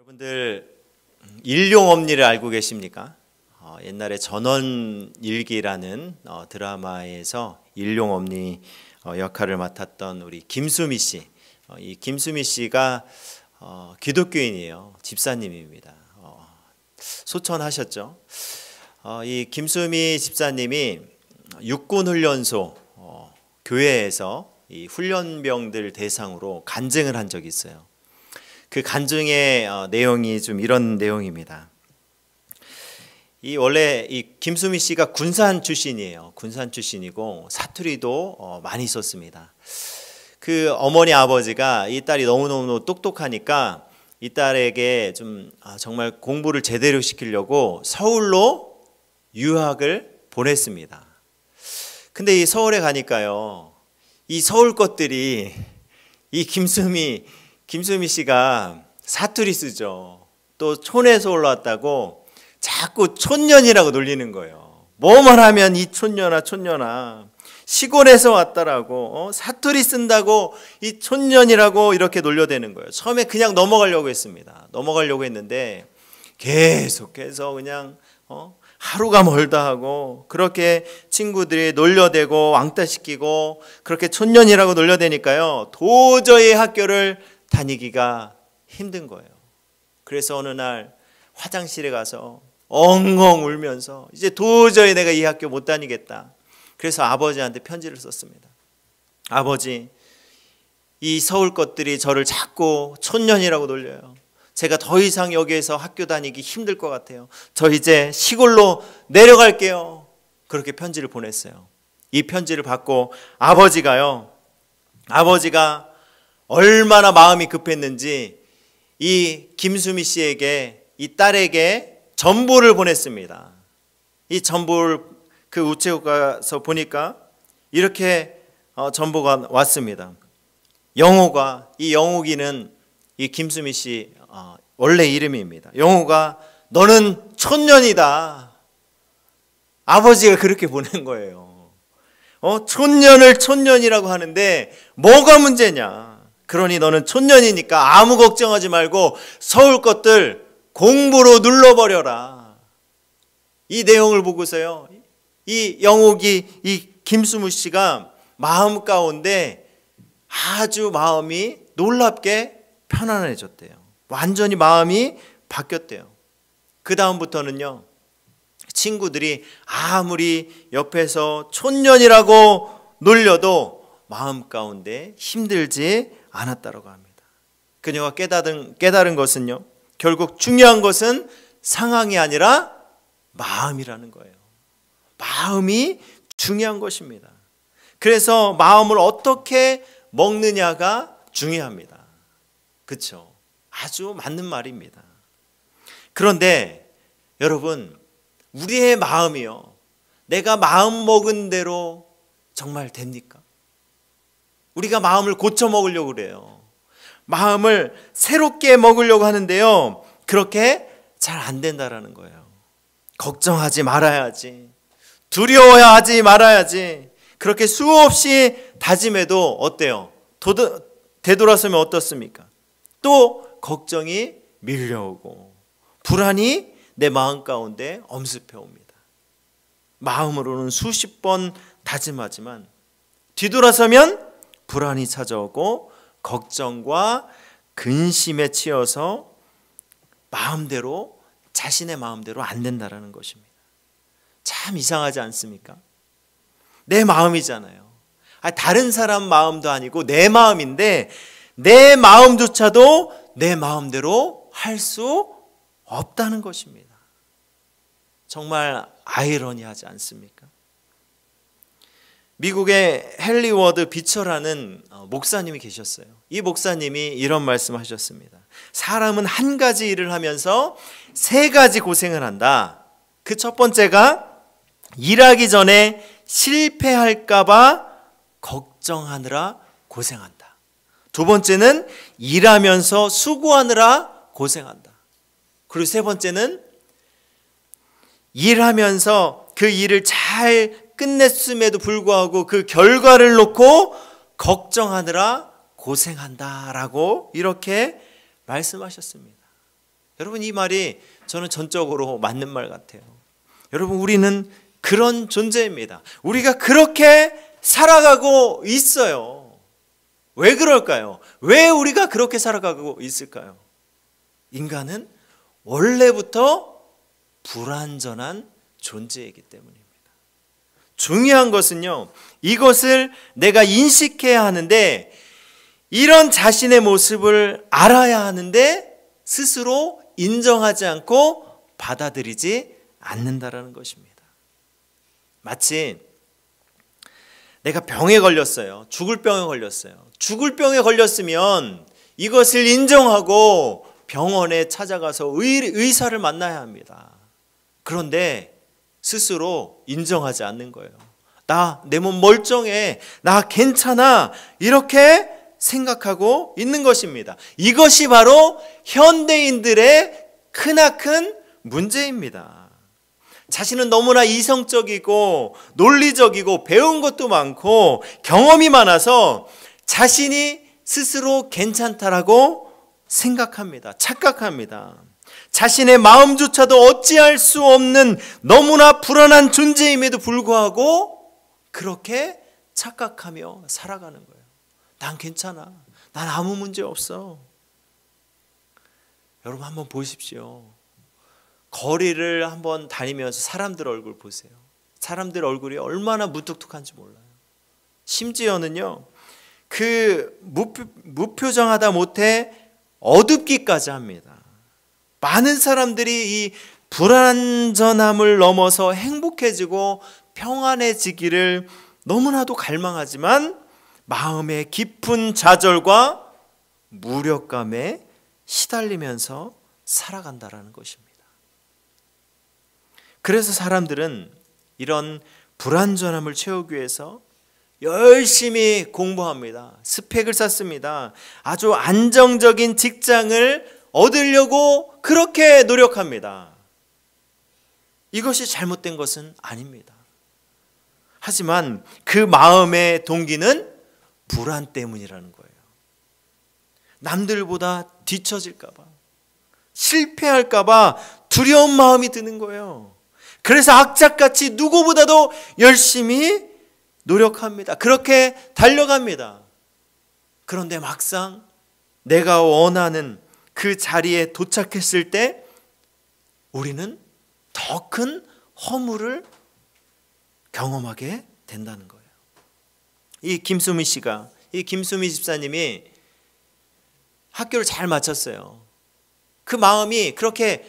여러분들 일용엄니를 알고 계십니까? 옛날에 전원일기라는 드라마에서 일용엄니 역할을 맡았던 우리 김수미 씨. 이 김수미 씨가 기독교인이에요. 집사님입니다. 소천하셨죠. 이 김수미 집사님이 육군훈련소 교회에서 이 훈련병들 대상으로 간증을 한 적이 있어요. 그 간증의 내용이 좀 이런 내용입니다. 원래 이 김수미 씨가 군산 출신이에요. 군산 출신이고 사투리도 많이 썼습니다. 그 어머니 아버지가 이 딸이 너무너무 똑똑하니까 이 딸에게 좀 정말 공부를 제대로 시키려고 서울로 유학을 보냈습니다. 근데 이 서울에 가니까요, 이 서울 것들이 이 김수미 씨가 사투리 쓰죠. 또 촌에서 올라왔다고 자꾸 촌년이라고 놀리는 거예요. 뭐만 하면 이 촌년아 시골에서 왔다라고 사투리 쓴다고 이 촌년이라고 이렇게 놀려대는 거예요. 처음에 그냥 넘어가려고 했습니다. 넘어가려고 했는데 계속해서 그냥 하루가 멀다 하고 그렇게 친구들이 놀려대고 왕따시키고 그렇게 촌년이라고 놀려대니까요, 도저히 학교를 다니기가 힘든 거예요. 그래서 어느 날 화장실에 가서 엉엉 울면서 이제 도저히 내가 이 학교 못 다니겠다. 그래서 아버지한테 편지를 썼습니다. 아버지, 이 서울 것들이 저를 자꾸 촌년이라고 놀려요. 제가 더 이상 여기에서 학교 다니기 힘들 것 같아요. 저 이제 시골로 내려갈게요. 그렇게 편지를 보냈어요. 이 편지를 받고 아버지가 얼마나 마음이 급했는지 이 김수미 씨에게, 이 딸에게 전보를 보냈습니다. 이 전보를 그 우체국 가서 보니까 이렇게 전보가 왔습니다. 영호가, 이 영호기는 이 김수미 씨 원래 이름입니다. 영호가 너는 촌년이다. 아버지가 그렇게 보낸 거예요. 촌년을 촌년이라고 하는데 뭐가 문제냐. 그러니 너는 촌년이니까 아무 걱정하지 말고 서울 것들 공부로 눌러버려라. 이 내용을 보고서요, 이 영옥이, 이 김수무 씨가 마음 가운데 아주 마음이 놀랍게 편안해졌대요. 완전히 마음이 바뀌었대요. 그 다음부터는요, 친구들이 아무리 옆에서 촌년이라고 놀려도 마음 가운데 힘들지 않았다고 합니다. 그녀가 깨달은 것은요, 결국 중요한 것은 상황이 아니라 마음이라는 거예요. 마음이 중요한 것입니다. 그래서 마음을 어떻게 먹느냐가 중요합니다. 그렇죠? 아주 맞는 말입니다. 그런데 여러분, 우리의 마음이요, 내가 마음 먹은 대로 정말 됩니까? 우리가 마음을 고쳐 먹으려고 그래요. 마음을 새롭게 먹으려고 하는데요, 그렇게 잘 안 된다라는 거예요. 걱정하지 말아야지, 두려워하지 말아야지, 그렇게 수없이 다짐해도 어때요? 되돌아서면 어떻습니까? 또 걱정이 밀려오고 불안이 내 마음 가운데 엄습해 옵니다. 마음으로는 수십 번 다짐하지만 뒤돌아서면 불안이 찾아오고 걱정과 근심에 치여서 자신의 마음대로 안 된다라는 것입니다. 참 이상하지 않습니까? 내 마음이잖아요. 다른 사람 마음도 아니고 내 마음인데 내 마음조차도 내 마음대로 할 수 없다는 것입니다. 정말 아이러니하지 않습니까? 미국의 헨리 비처라는 목사님이 계셨어요. 이 목사님이 이런 말씀을 하셨습니다. 사람은 한 가지 일을 하면서 세 가지 고생을 한다. 그 첫 번째가 일하기 전에 실패할까 봐 걱정하느라 고생한다. 두 번째는 일하면서 수고하느라 고생한다. 그리고 세 번째는 일하면서 그 일을 잘 끝냈음에도 불구하고 그 결과를 놓고 걱정하느라 고생한다라고 이렇게 말씀하셨습니다. 여러분, 이 말이 저는 전적으로 맞는 말 같아요. 여러분, 우리는 그런 존재입니다. 우리가 그렇게 살아가고 있어요. 왜 그럴까요? 왜 우리가 그렇게 살아가고 있을까요? 인간은 원래부터 불완전한 존재이기 때문입니다. 중요한 것은요, 이것을 내가 인식해야 하는데, 이런 자신의 모습을 알아야 하는데 스스로 인정하지 않고 받아들이지 않는다라는 것입니다. 마치 내가 병에 걸렸어요. 죽을 병에 걸렸어요. 죽을 병에 걸렸으면 이것을 인정하고 병원에 찾아가서 의사를 만나야 합니다. 그런데 스스로 인정하지 않는 거예요. 내 몸 멀쩡해. 나 괜찮아. 이렇게 생각하고 있는 것입니다. 이것이 바로 현대인들의 크나큰 문제입니다. 자신은 너무나 이성적이고 논리적이고 배운 것도 많고 경험이 많아서 자신이 스스로 괜찮다라고 생각합니다. 착각합니다. 자신의 마음조차도 어찌할 수 없는 너무나 불안한 존재임에도 불구하고 그렇게 착각하며 살아가는 거예요. 난 괜찮아. 난 아무 문제 없어. 여러분, 한번 보십시오. 거리를 한번 다니면서 사람들 얼굴 보세요. 사람들 얼굴이 얼마나 무뚝뚝한지 몰라요. 심지어는요, 그 무표정하다 못해 어둡기까지 합니다. 많은 사람들이 이 불완전함을 넘어서 행복해지고 평안해지기를 너무나도 갈망하지만 마음의 깊은 좌절과 무력감에 시달리면서 살아간다라는 것입니다. 그래서 사람들은 이런 불완전함을 채우기 위해서 열심히 공부합니다. 스펙을 쌓습니다. 아주 안정적인 직장을 얻으려고 그렇게 노력합니다. 이것이 잘못된 것은 아닙니다. 하지만 그 마음의 동기는 불안 때문이라는 거예요. 남들보다 뒤처질까 봐, 실패할까 봐 두려운 마음이 드는 거예요. 그래서 악착같이 누구보다도 열심히 노력합니다. 그렇게 달려갑니다. 그런데 막상 내가 원하는 그 자리에 도착했을 때 우리는 더 큰 허물을 경험하게 된다는 거예요. 이 김수미 집사님이 학교를 잘 마쳤어요. 그 마음이 그렇게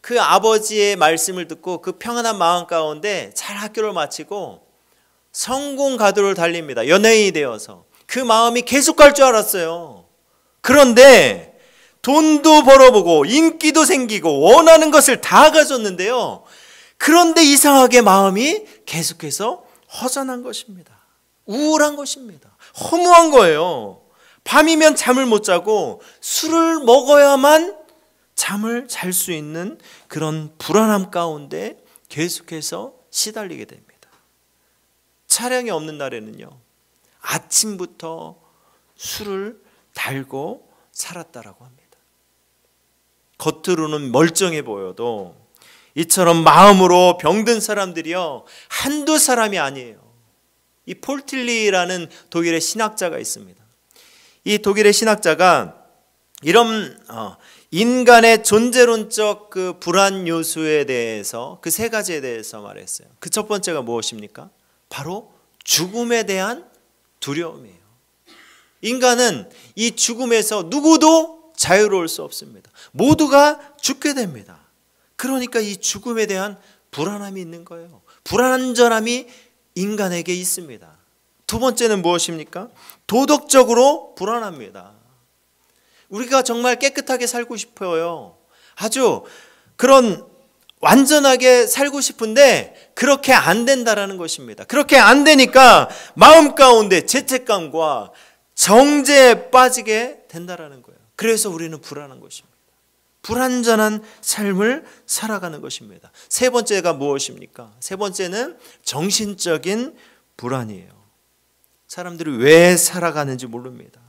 그 아버지의 말씀을 듣고 그 평안한 마음 가운데 잘 학교를 마치고 성공 가도를 달립니다. 연예인이 되어서. 그 마음이 계속 갈 줄 알았어요. 그런데 돈도 벌어보고 인기도 생기고 원하는 것을 다 가졌는데요. 그런데 이상하게 마음이 계속해서 허전한 것입니다. 우울한 것입니다. 허무한 거예요. 밤이면 잠을 못 자고 술을 먹어야만 잠을 잘 수 있는 그런 불안함 가운데 계속해서 시달리게 됩니다. 차량이 없는 날에는요, 아침부터 술을 달고 살았다라고 합니다. 겉으로는 멀쩡해 보여도 이처럼 마음으로 병든 사람들이요, 한두 사람이 아니에요. 이 폴틸리라는 독일의 신학자가 있습니다. 이 독일의 신학자가 이런 인간의 존재론적 그 불안 요소에 대해서 그 세 가지에 대해서 말했어요. 그 첫 번째가 무엇입니까? 바로 죽음에 대한 두려움이에요. 인간은 이 죽음에서 누구도 자유로울 수 없습니다. 모두가 죽게 됩니다. 그러니까 이 죽음에 대한 불안함이 있는 거예요. 불안전함이 인간에게 있습니다. 두 번째는 무엇입니까? 도덕적으로 불안합니다. 우리가 정말 깨끗하게 살고 싶어요. 아주 그런 완전하게 살고 싶은데 그렇게 안 된다라는 것입니다. 그렇게 안 되니까 마음 가운데 죄책감과 정죄에 빠지게 된다라는 거예요. 그래서 우리는 불안한 것입니다. 불완전한 삶을 살아가는 것입니다. 세 번째가 무엇입니까? 세 번째는 정신적인 불안이에요. 사람들이 왜 살아가는지 모릅니다.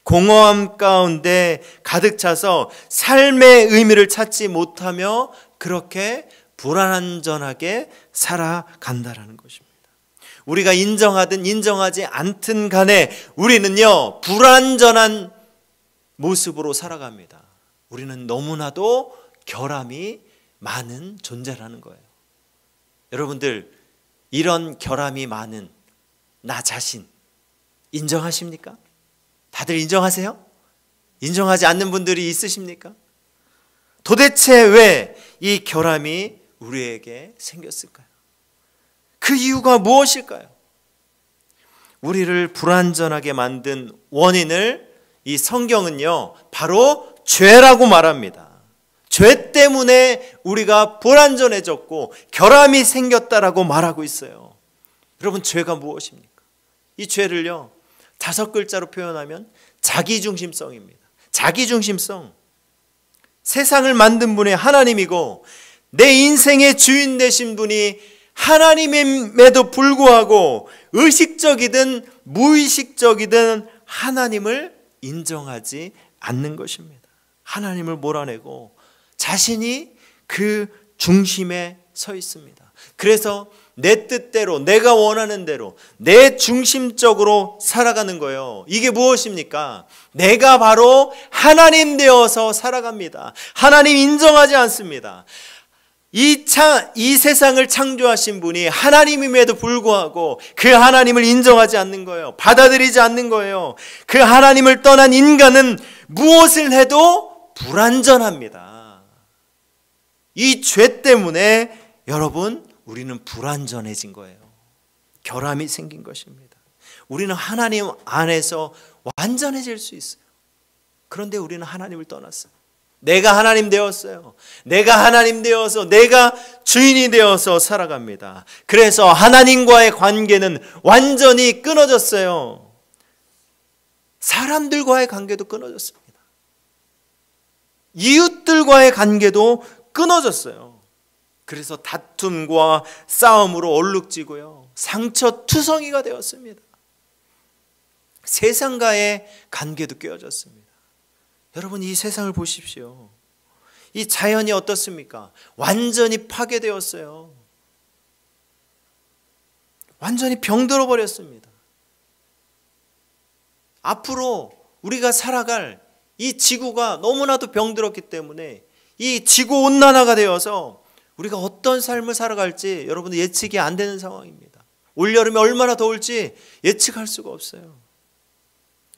공허함 가운데 가득 차서 삶의 의미를 찾지 못하며 그렇게 불완전하게 살아간다라는 것입니다. 우리가 인정하든 인정하지 않든 간에 우리는요, 불완전한 모습으로 살아갑니다. 우리는 너무나도 결함이 많은 존재라는 거예요. 여러분들, 이런 결함이 많은 나 자신 인정하십니까? 다들 인정하세요? 인정하지 않는 분들이 있으십니까? 도대체 왜 이 결함이 우리에게 생겼을까요? 그 이유가 무엇일까요? 우리를 불완전하게 만든 원인을 이 성경은요, 바로 죄라고 말합니다. 죄 때문에 우리가 불완전해졌고 결함이 생겼다라고 말하고 있어요. 여러분, 죄가 무엇입니까? 이 죄를요, 5글자로 표현하면 자기중심성입니다. 자기중심성. 세상을 만든 분이 하나님이고 내 인생의 주인 되신 분이 하나님임에도 불구하고 의식적이든 무의식적이든 하나님을 인정하지 않는 것입니다. 하나님을 몰아내고 자신이 그 중심에 서 있습니다. 그래서 내 뜻대로, 내가 원하는 대로, 내 중심적으로 살아가는 거예요. 이게 무엇입니까? 내가 바로 하나님 되어서 살아갑니다. 하나님 인정하지 않습니다. 이 세상을 창조하신 분이 하나님임에도 불구하고 그 하나님을 인정하지 않는 거예요. 받아들이지 않는 거예요. 그 하나님을 떠난 인간은 무엇을 해도 불완전합니다. 이 죄 때문에 여러분, 우리는 불완전해진 거예요. 결함이 생긴 것입니다. 우리는 하나님 안에서 완전해질 수 있어요. 그런데 우리는 하나님을 떠났어요. 내가 하나님 되었어요. 내가 하나님 되어서 내가 주인이 되어서 살아갑니다. 그래서 하나님과의 관계는 완전히 끊어졌어요. 사람들과의 관계도 끊어졌습니다. 이웃들과의 관계도 끊어졌어요. 그래서 다툼과 싸움으로 얼룩지고요, 상처투성이가 되었습니다. 세상과의 관계도 깨어졌습니다. 여러분, 이 세상을 보십시오. 이 자연이 어떻습니까? 완전히 파괴되었어요. 완전히 병들어 버렸습니다. 앞으로 우리가 살아갈 이 지구가 너무나도 병들었기 때문에 이 지구온난화가 되어서 우리가 어떤 삶을 살아갈지 여러분 예측이 안 되는 상황입니다. 올여름에 얼마나 더울지 예측할 수가 없어요.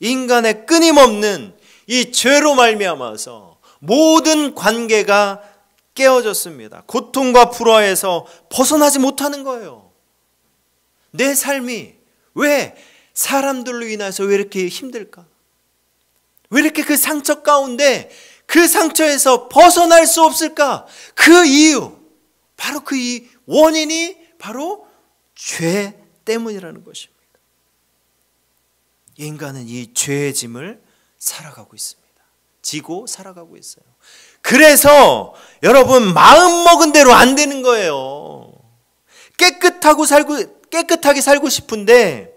인간의 끊임없는 이 죄로 말미암아서 모든 관계가 깨어졌습니다. 고통과 불화에서 벗어나지 못하는 거예요. 내 삶이 왜 사람들로 인해서 왜 이렇게 힘들까? 왜 이렇게 그 상처 가운데 그 상처에서 벗어날 수 없을까? 그 이유, 바로 그 원인이 바로 죄 때문이라는 것입니다. 인간은 이 죄의 짐을 살아가고 있습니다. 지고 살아가고 있어요. 그래서 여러분, 마음 먹은 대로 안 되는 거예요. 깨끗하게 살고 싶은데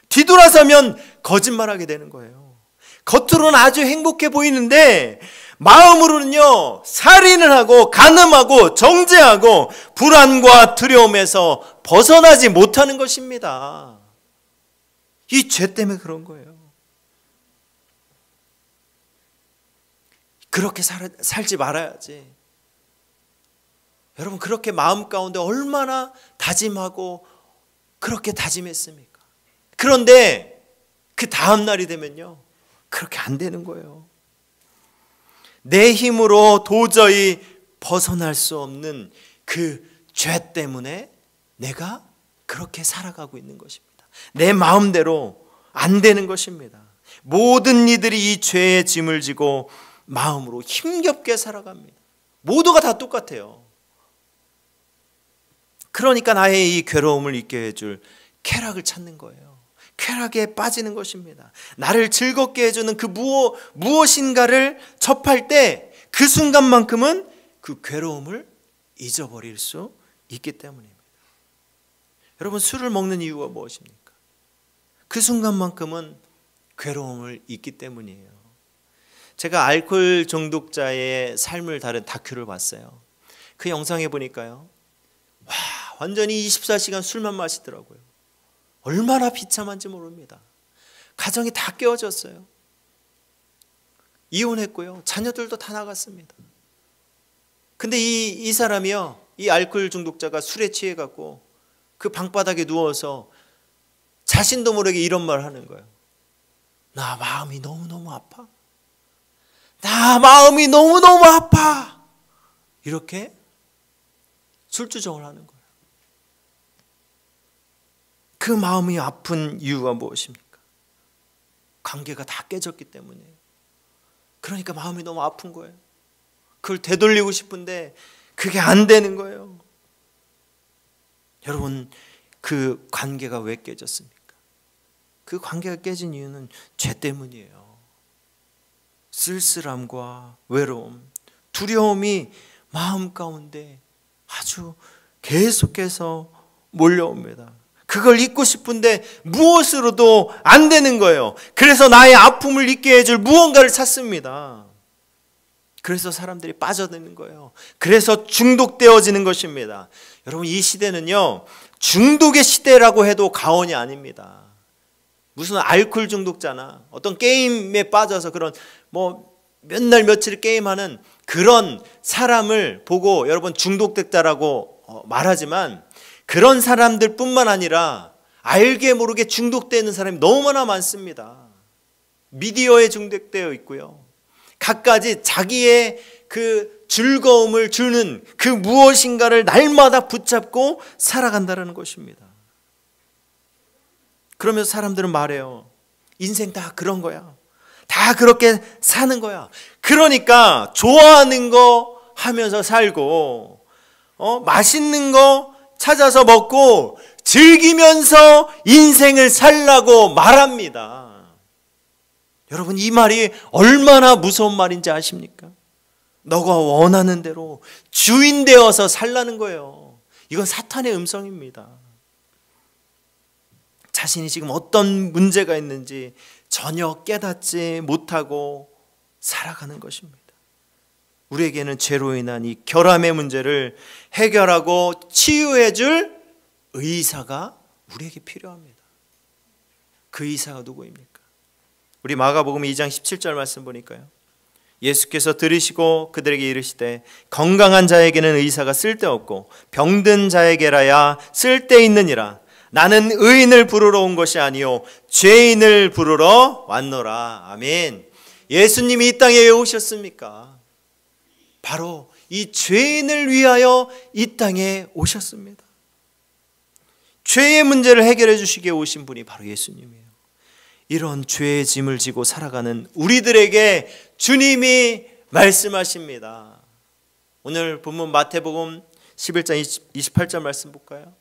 뒤돌아서면 거짓말하게 되는 거예요. 겉으로는 아주 행복해 보이는데 마음으로는요, 살인을 하고 간음하고 정죄하고 불안과 두려움에서 벗어나지 못하는 것입니다. 이 죄 때문에 그런 거예요. 그렇게 살지 말아야지. 여러분, 그렇게 마음 가운데 얼마나 다짐하고 그렇게 다짐했습니까? 그런데 그 다음 날이 되면요, 그렇게 안 되는 거예요. 내 힘으로 도저히 벗어날 수 없는 그 죄 때문에 내가 그렇게 살아가고 있는 것입니다. 내 마음대로 안 되는 것입니다. 모든 이들이 이 죄의 짐을 지고 마음으로 힘겹게 살아갑니다. 모두가 다 똑같아요. 그러니까 나의 이 괴로움을 잊게 해줄 쾌락을 찾는 거예요. 쾌락에 빠지는 것입니다. 나를 즐겁게 해주는 그 무엇인가를 접할 때 그 순간만큼은 그 괴로움을 잊어버릴 수 있기 때문입니다. 여러분, 술을 먹는 이유가 무엇입니까? 그 순간만큼은 괴로움을 잊기 때문이에요. 제가 알코올 중독자의 삶을 다룬 다큐를 봤어요. 그 영상에 보니까요, 와, 완전히 24시간 술만 마시더라고요. 얼마나 비참한지 모릅니다. 가정이 다 깨어졌어요. 이혼했고요. 자녀들도 다 나갔습니다. 근데 이 사람이요, 이 알코올 중독자가 술에 취해갖고 그 방바닥에 누워서 자신도 모르게 이런 말을 하는 거예요. 나 마음이 너무너무 아파. 나 마음이 너무너무 아파. 이렇게 술주정을 하는 거예요. 그 마음이 아픈 이유가 무엇입니까? 관계가 다 깨졌기 때문이에요. 그러니까 마음이 너무 아픈 거예요. 그걸 되돌리고 싶은데 그게 안 되는 거예요. 여러분, 그 관계가 왜 깨졌습니까? 그 관계가 깨진 이유는 죄 때문이에요. 쓸쓸함과 외로움, 두려움이 마음 가운데 아주 계속해서 몰려옵니다. 그걸 잊고 싶은데 무엇으로도 안 되는 거예요. 그래서 나의 아픔을 잊게 해줄 무언가를 찾습니다. 그래서 사람들이 빠져드는 거예요. 그래서 중독되어지는 것입니다. 여러분, 이 시대는요, 중독의 시대라고 해도 과언이 아닙니다. 무슨 알코올 중독자나 어떤 게임에 빠져서 그런 맨날 며칠 게임하는 그런 사람을 보고 여러분 중독됐다라고 말하지만, 그런 사람들 뿐만 아니라 알게 모르게 중독되는 사람이 너무나 많습니다. 미디어에 중독되어 있고요. 갖가지 자기의 그 즐거움을 주는 그 무엇인가를 날마다 붙잡고 살아간다는 것입니다. 그러면서 사람들은 말해요. 인생 다 그런 거야. 다 그렇게 사는 거야. 그러니까 좋아하는 거 하면서 살고, 맛있는 거 찾아서 먹고 즐기면서 인생을 살라고 말합니다. 여러분, 이 말이 얼마나 무서운 말인지 아십니까? 너가 원하는 대로 주인 되어서 살라는 거예요. 이건 사탄의 음성입니다. 자신이 지금 어떤 문제가 있는지 전혀 깨닫지 못하고 살아가는 것입니다. 우리에게는 죄로 인한 이 결함의 문제를 해결하고 치유해 줄 의사가 우리에게 필요합니다. 그 의사가 누구입니까? 우리 마가복음 2장 17절 말씀 보니까요, 예수께서 들으시고 그들에게 이르시되 건강한 자에게는 의사가 쓸데없고 병든 자에게라야 쓸데있느니라. 나는 의인을 부르러 온 것이 아니요 죄인을 부르러 왔노라. 아멘. 예수님이 이 땅에 왜 오셨습니까? 바로 이 죄인을 위하여 이 땅에 오셨습니다. 죄의 문제를 해결해 주시기에 오신 분이 바로 예수님이에요. 이런 죄의 짐을 지고 살아가는 우리들에게 주님이 말씀하십니다. 오늘 본문 마태복음 11장 28절 말씀 볼까요?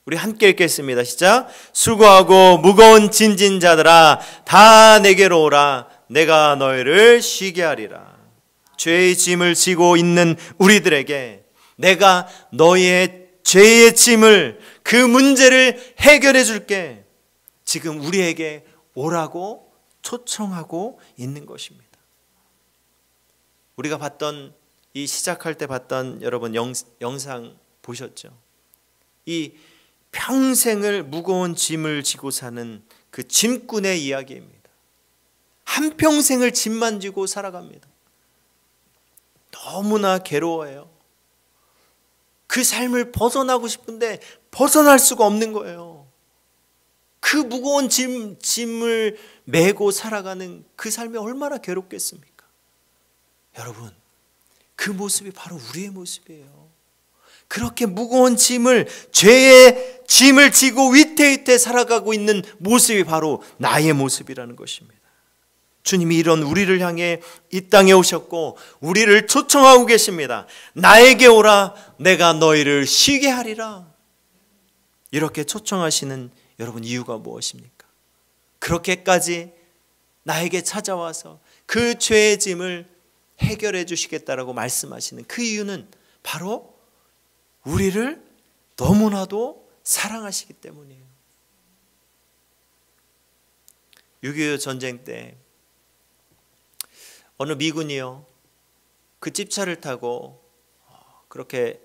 우리 함께 읽겠습니다. 시작. 수고하고 무거운 짐진 자들아 다 내게로 오라. 내가 너희를 쉬게 하리라. 죄의 짐을 지고 있는 우리들에게 내가 너희의 죄의 짐을, 그 문제를 해결해 줄게. 지금 우리에게 오라고 초청하고 있는 것입니다. 우리가 봤던, 이 시작할 때 봤던 여러분 영상 보셨죠? 이 평생을 무거운 짐을 지고 사는 그 짐꾼의 이야기입니다. 한평생을 짐만 지고 살아갑니다. 너무나 괴로워해요. 그 삶을 벗어나고 싶은데 벗어날 수가 없는 거예요. 그 무거운 짐을 메고 살아가는 그 삶이 얼마나 괴롭겠습니까? 여러분, 그 모습이 바로 우리의 모습이에요. 그렇게 무거운 짐을, 죄의 짐을 지고 위태위태 살아가고 있는 모습이 바로 나의 모습이라는 것입니다. 주님이 이런 우리를 향해 이 땅에 오셨고 우리를 초청하고 계십니다. 나에게 오라. 내가 너희를 쉬게 하리라. 이렇게 초청하시는 여러분 이유가 무엇입니까? 그렇게까지 나에게 찾아와서 그 죄의 짐을 해결해 주시겠다라고 말씀하시는 그 이유는 바로 우리를 너무나도 사랑하시기 때문이에요. 6.25 전쟁 때 어느 미군이요, 그 집차를 타고 그렇게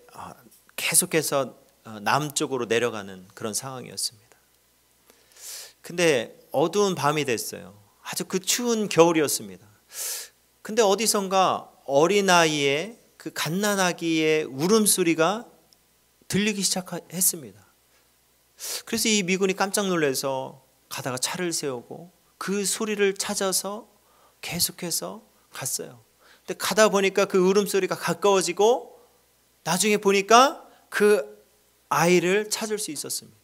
계속해서 남쪽으로 내려가는 그런 상황이었습니다. 근데 어두운 밤이 됐어요. 아주 그 추운 겨울이었습니다. 근데 어디선가 어린아이의 그 갓난아기의 울음소리가 들리기 시작했습니다. 그래서 이 미군이 깜짝 놀라서 가다가 차를 세우고 그 소리를 찾아서 계속해서 갔어요. 근데 가다 보니까 그 울음소리가 가까워지고 나중에 보니까 그 아이를 찾을 수 있었습니다.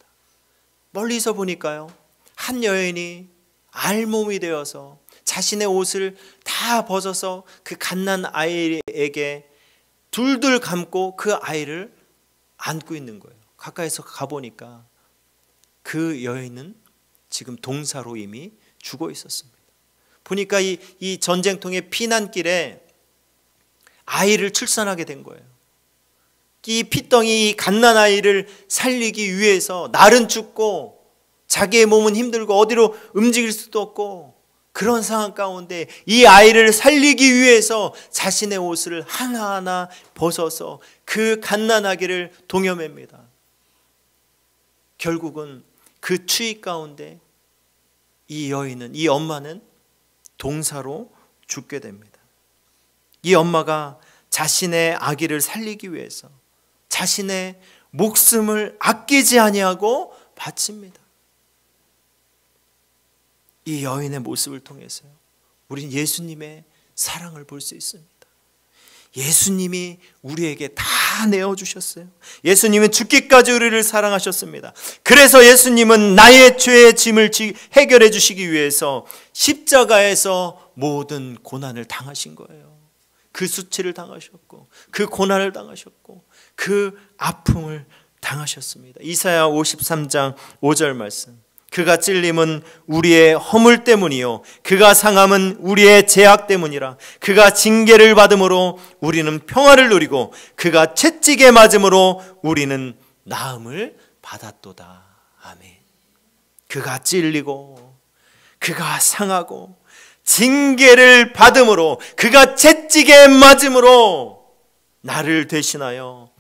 멀리서 보니까요, 한 여인이 알몸이 되어서 자신의 옷을 다 벗어서 그 갓난 아이에게 둘둘 감고 그 아이를 안고 있는 거예요. 가까이서 가보니까 그 여인은 지금 동사로 이미 죽어 있었습니다. 보니까 이 전쟁통의 피난길에 아이를 출산하게 된 거예요. 이 피덩이, 이 갓난아이를 살리기 위해서 날은 춥고 자기의 몸은 힘들고 어디로 움직일 수도 없고 그런 상황 가운데 이 아이를 살리기 위해서 자신의 옷을 하나하나 벗어서 그 갓난아기를 동여맵니다. 결국은 그 추위 가운데 이 여인은, 이 엄마는 동사로 죽게 됩니다. 이 엄마가 자신의 아기를 살리기 위해서 자신의 목숨을 아끼지 아니하고 바칩니다. 이 여인의 모습을 통해서요, 우린 예수님의 사랑을 볼 수 있습니다. 예수님이 우리에게 다 내어주셨어요. 예수님은 죽기까지 우리를 사랑하셨습니다. 그래서 예수님은 나의 죄의 짐을 해결해 주시기 위해서 십자가에서 모든 고난을 당하신 거예요. 그 수치를 당하셨고 그 고난을 당하셨고 그 아픔을 당하셨습니다. 이사야 53장 5절 말씀, 그가 찔림은 우리의 허물 때문이요 그가 상함은 우리의 죄악 때문이라. 그가 징계를 받음으로 우리는 평화를 누리고 그가 채찍에 맞음으로 우리는 나음을 받았도다. 아멘. 그가 찔리고 그가 상하고 징계를 받음으로 그가 채찍에 맞음으로 나를 대신하여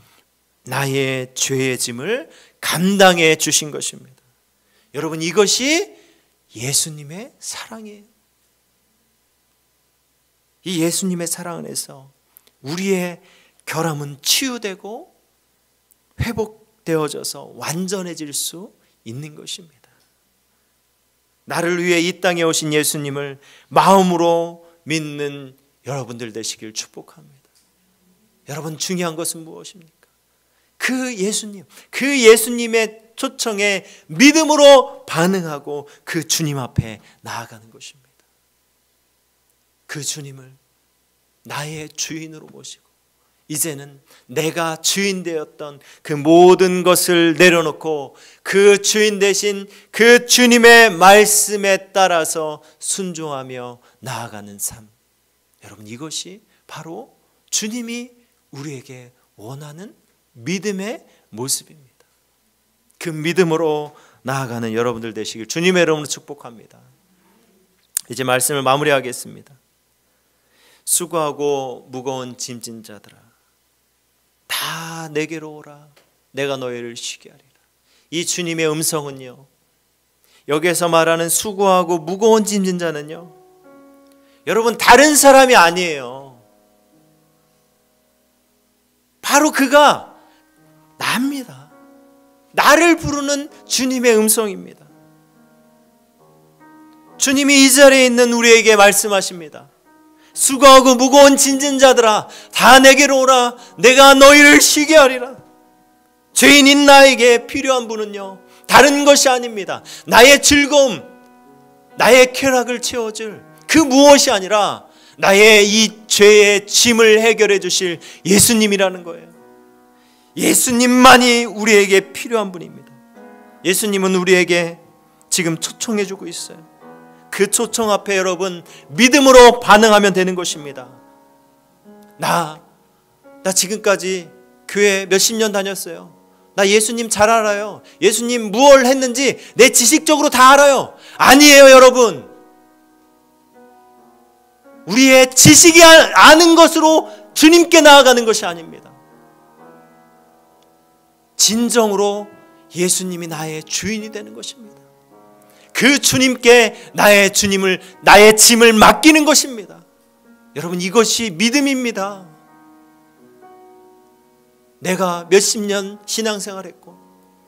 나의 죄의 짐을 감당해 주신 것입니다. 여러분, 이것이 예수님의 사랑이에요. 이 예수님의 사랑 안에서 우리의 결함은 치유되고 회복되어져서 완전해질 수 있는 것입니다. 나를 위해 이 땅에 오신 예수님을 마음으로 믿는 여러분들 되시길 축복합니다. 여러분, 중요한 것은 무엇입니까? 그 예수님의 초청에 믿음으로 반응하고 그 주님 앞에 나아가는 것입니다. 그 주님을 나의 주인으로 모시고 이제는 내가 주인 되었던 그 모든 것을 내려놓고 그 주인 대신 그 주님의 말씀에 따라서 순종하며 나아가는 삶. 여러분, 이것이 바로 주님이 우리에게 원하는 믿음의 모습입니다. 그 믿음으로 나아가는 여러분들 되시길 주님의 이름으로 축복합니다. 이제 말씀을 마무리하겠습니다. 수고하고 무거운 짐진 자들아, 다 내게로 오라. 내가 너희를 쉬게 하리라. 이 주님의 음성은요, 여기에서 말하는 수고하고 무거운 짐진 자는요, 여러분 다른 사람이 아니에요. 바로 그가 나입니다. 나를 부르는 주님의 음성입니다. 주님이 이 자리에 있는 우리에게 말씀하십니다. 수고하고 무거운 짐진 자들아, 다 내게로 오라. 내가 너희를 쉬게 하리라. 죄인인 나에게 필요한 분은요, 다른 것이 아닙니다. 나의 즐거움, 나의 쾌락을 채워줄 그 무엇이 아니라 나의 이 죄의 짐을 해결해 주실 예수님이라는 거예요. 예수님만이 우리에게 필요한 분입니다. 예수님은 우리에게 지금 초청해 주고 있어요. 그 초청 앞에 여러분 믿음으로 반응하면 되는 것입니다. 나 지금까지 교회 몇십 년 다녔어요. 나 예수님 잘 알아요. 예수님 무엇을 했는지 내 지식적으로 다 알아요. 아니에요, 여러분. 우리의 지식이 아는 것으로 주님께 나아가는 것이 아닙니다. 진정으로 예수님이 나의 주인이 되는 것입니다. 그 주님께 나의 짐을 맡기는 것입니다. 여러분, 이것이 믿음입니다. 내가 몇십 년 신앙생활했고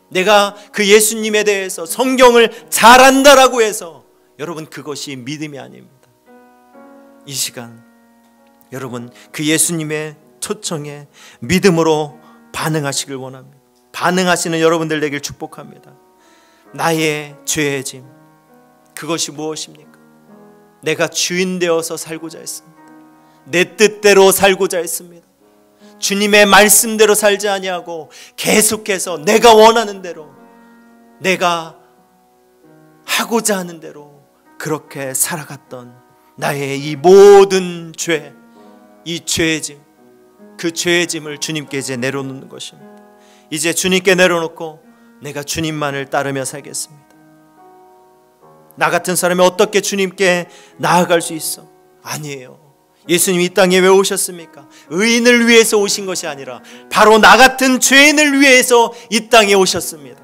내가 그 예수님에 대해서 성경을 잘 안다라고 해서 여러분, 그것이 믿음이 아닙니다. 이 시간 여러분, 그 예수님의 초청에 믿음으로 반응하시길 원합니다. 반응하시는 여러분들 되길 축복합니다. 나의 죄의 짐, 그것이 무엇입니까? 내가 주인 되어서 살고자 했습니다. 내 뜻대로 살고자 했습니다. 주님의 말씀대로 살지 아니하고 계속해서 내가 원하는 대로, 내가 하고자 하는 대로 그렇게 살아갔던 나의 이 모든 죄, 이 죄의 짐, 그 죄의 짐을 주님께 이제 내려놓는 것입니다. 이제 주님께 내려놓고 내가 주님만을 따르며 살겠습니다. 나 같은 사람이 어떻게 주님께 나아갈 수 있어? 아니에요. 예수님이 이 땅에 왜 오셨습니까? 의인을 위해서 오신 것이 아니라 바로 나 같은 죄인을 위해서 이 땅에 오셨습니다.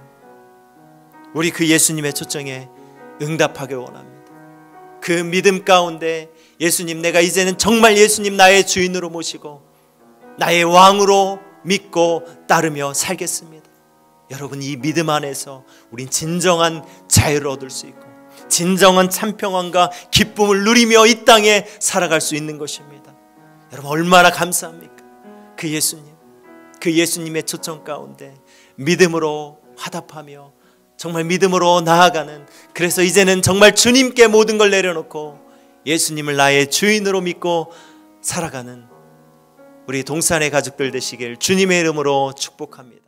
우리 그 예수님의 초청에 응답하길 원합니다. 그 믿음 가운데 예수님, 내가 이제는 정말 예수님 나의 주인으로 모시고 나의 왕으로 믿고 따르며 살겠습니다. 여러분, 이 믿음 안에서 우린 진정한 자유를 얻을 수 있고 진정한 참평안과 기쁨을 누리며 이 땅에 살아갈 수 있는 것입니다. 여러분, 얼마나 감사합니까? 그 예수님의 초청 가운데 믿음으로 화답하며 정말 믿음으로 나아가는, 그래서 이제는 정말 주님께 모든 걸 내려놓고 예수님을 나의 주인으로 믿고 살아가는 우리 동산의 가족들 되시길 주님의 이름으로 축복합니다.